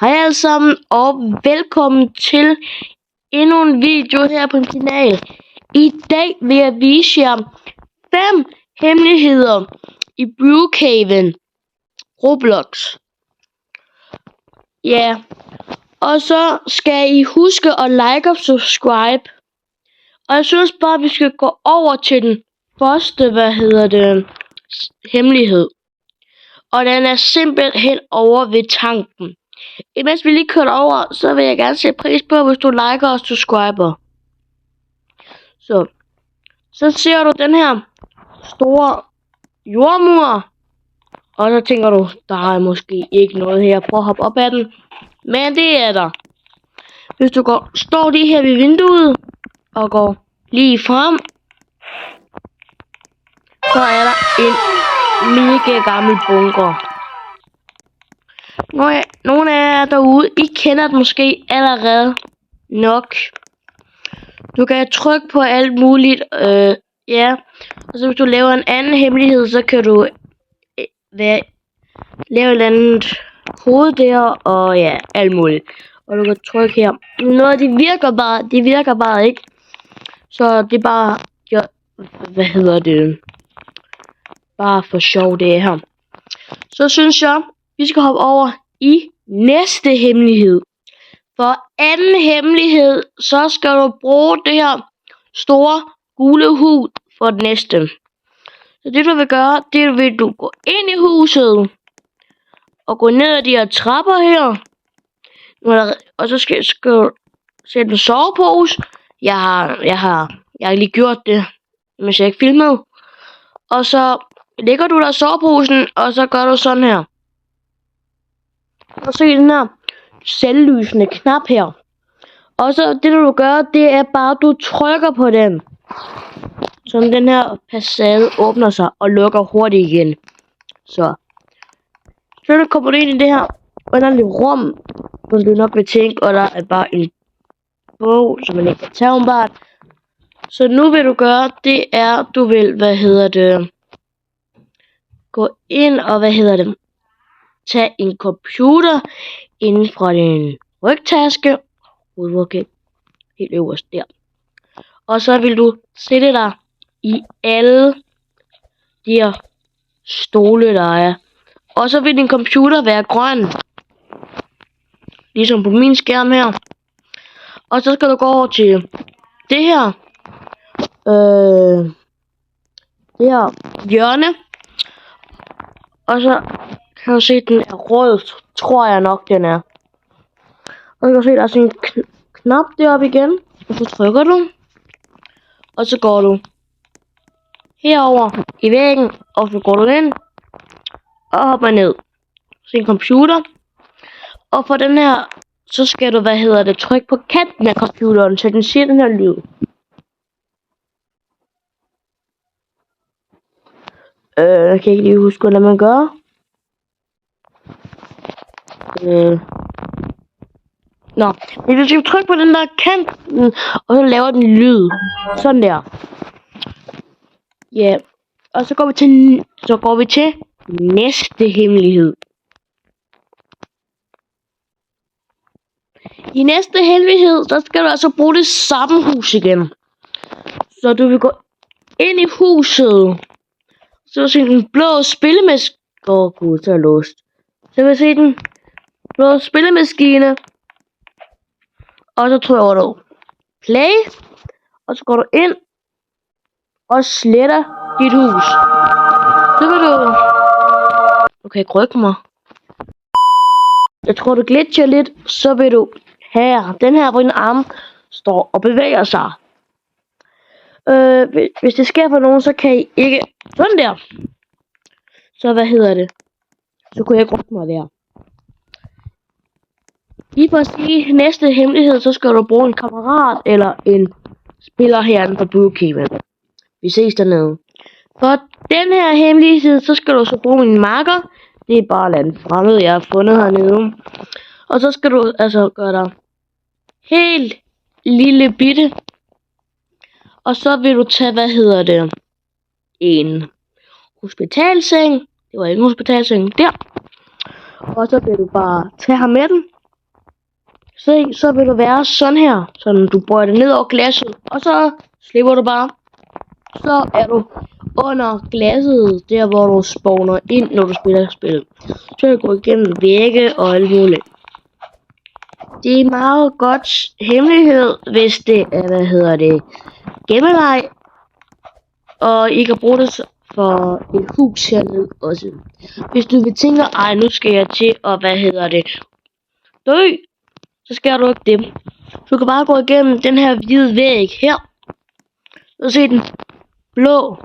Hej alle sammen, og velkommen til endnu en video her på min kanal. I dag vil jeg vise jer 5 hemmeligheder i Brookhaven Roblox. Ja, og så skal I huske at like og subscribe. Og jeg synes bare, vi skal gå over til den første, hemmelighed. Og den er simpelthen over ved tanken. Imens vi lige kører over, så vil jeg gerne sætte pris på, hvis du liker og subscriber. Så ser du den her store jordmur. Og så tænker du, der er måske ikke noget her. Prøv at hoppe op ad den. Men det er der. Hvis du står lige her ved vinduet og går lige frem, så er der en mega gammel bunker. Nogle af jer derude, I kender den måske allerede nok. Du kan trykke på alt muligt, ja. Og så hvis du laver en anden hemmelighed, så kan du lave et eller andet kode der, og ja, alt muligt. Og du kan trykke her. Noget af det virker bare ikke. Så det er bare, ja, bare for sjov det her. Så synes jeg, vi skal hoppe over i næste hemmelighed. For anden hemmelighed, så skal du bruge det her store gule hus for det næste. Så det du vil gøre, det vil du gå ind i huset og gå ned ad de her trapper her. Og så skal du sætte en sovepose. Jeg har lige gjort det, mens jeg ikke filmede. Og så lægger du der soveposen, og så gør du sådan her. Og så i den her selvlysende knap her. Og så det du gør, det er bare, at du trykker på den. Så den her passade åbner sig og lukker hurtigt igen. Så kommer du ind i det her underlige rum, hvor du nok vil tænke, og der er bare en bog, som man ikke kan tage umiddelbart. Så nu vil du gøre, det er, du vil, gå ind og, tage en computer inden fra din rygtaske, helt øverst der. Og så vil du sætte dig i alle de her stole, der er. Og så vil din computer være grøn. Ligesom på min skærm her. Og så skal du gå over til det her. Det her hjørne. Og så kan du se, at den er rød, tror jeg nok den er. Og så kan du se, at der er sådan en knap deroppe igen. Og så trykker du. Og så går du herover i væggen, og så går du ind og hopper ned. Så en computer. Og for den her, så skal du, trykke på kanten af computeren, så den siger den her lyd. Jeg kan ikke lige huske, hvordan man gør. Nå, men du skal trykke på den der kanten, og så laver den lyd. Sådan der. Ja, og så går vi til næste hemmelighed. I næste hemmelighed, så skal du altså bruge det samme hus igen. Så du vil gå ind i huset. Så se den blå spillemaskine. Gud, så er låst. Så vil se den blå spillemaskine. Og så trykker du play. Og så går du ind og sletter dit hus. Så vil du... Okay, ryk mig. Jeg tror, du glitcher lidt. Så vil du her. Den her, hvor din arm står og bevæger sig. Hvis det sker for nogen, så kan I ikke... Sådan der. Så så kunne jeg ikke rykke mig der. Lige for at sige næste hemmelighed, så skal du bruge en kammerat eller en spiller herinde på Brookhaven. Vi ses dernede. For den her hemmelighed, så skal du så bruge en marker. Det er bare en fremmed, jeg har fundet hernede. Og så skal du altså gøre dig helt lille bitte. Og så vil du tage, en hospitalseng. Det var en hospitalseng der. Og så vil du bare tage ham med den. Se, så vil det være sådan her. Sådan du bøjer det ned over glasset, og så slipper du bare. Så er du under glasset, der hvor du spawner ind, når du spiller spillet. Så kan du gå igennem vægge og alt muligt. Det er meget godt hemmelighed, hvis det er, gemmeleg. Og I kan bruge det for et hus hernede også. Hvis du vil tænke, nu skal jeg til at, dø, så skal du ikke det. Du kan bare gå igennem den her hvide væg her. Og se den blå,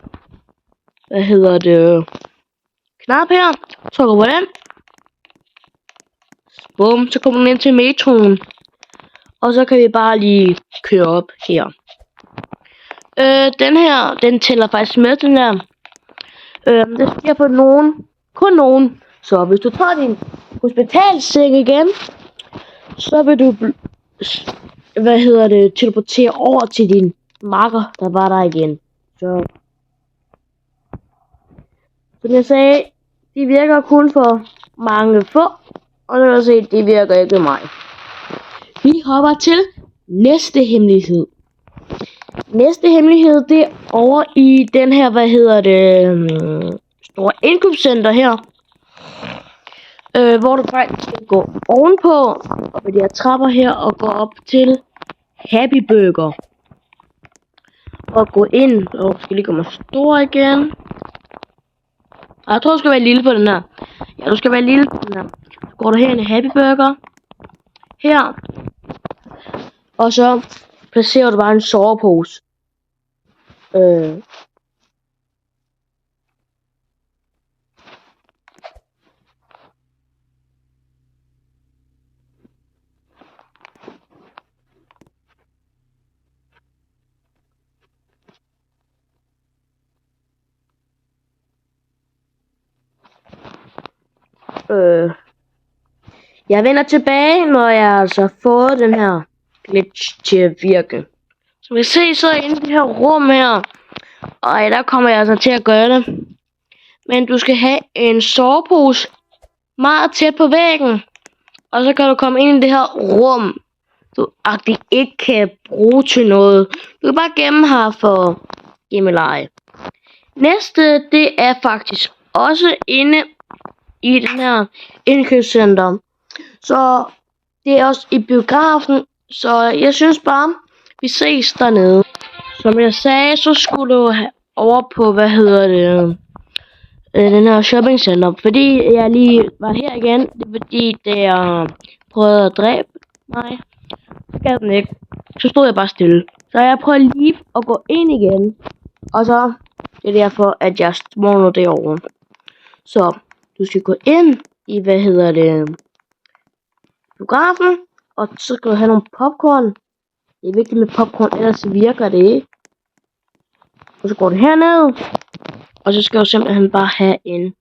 knap her. Så går på den. Bum, så kommer den ind til metroen. Og så kan vi bare lige køre op her. Den her, den tæller faktisk med, den her. Det sker for nogen. Kun nogen. Så hvis du tager din hospitalseng igen, så vil du teleportere over til din makker, der var der igen. Så som jeg sagde, de virker kun for mange få, og nu kan jeg se, de virker ikke med mig. Vi hopper til næste hemmelighed. Næste hemmelighed, det er over i den her, store indkøbscenter her. Hvor du faktisk skal gå ovenpå, og med de her trapper her, og gå op til Happy Burger. Og gå ind, og skal lige komme stor igen. Jeg tror, du skal være lille på den her. Ja, du skal være lille på den her. Så går du her ind i Happy Burger. Her. Og så placerer du bare en sovepose. Jeg vender tilbage, når jeg altså fået den her glitch til at virke. Så vi ser så inde i det her rum her. Og der kommer jeg altså til at gøre det. Men du skal have en sovepose meget tæt på væggen. Og så kan du komme ind i det her rum, du ikke kan bruge til noget. Du kan bare gemme her for gemmeleg. Næste, det er faktisk også inde i den her indkøbscenter. Så det er også i biografen. Så jeg synes bare, vi ses dernede. Som jeg sagde, så skulle du over på, den her shoppingcenter. Fordi jeg lige var her igen. Det er fordi, der prøvede at dræbe mig. Skal den ikke. Så stod jeg bare stille. Så jeg prøvede lige at gå ind igen. Og så det er derfor, at jeg spawner derovre. Så du skal gå ind i, biografen. Og så skal du have nogle popcorn. Det er vigtigt med popcorn, ellers virker det ikke. Og så går du herned. Og så skal du simpelthen bare have en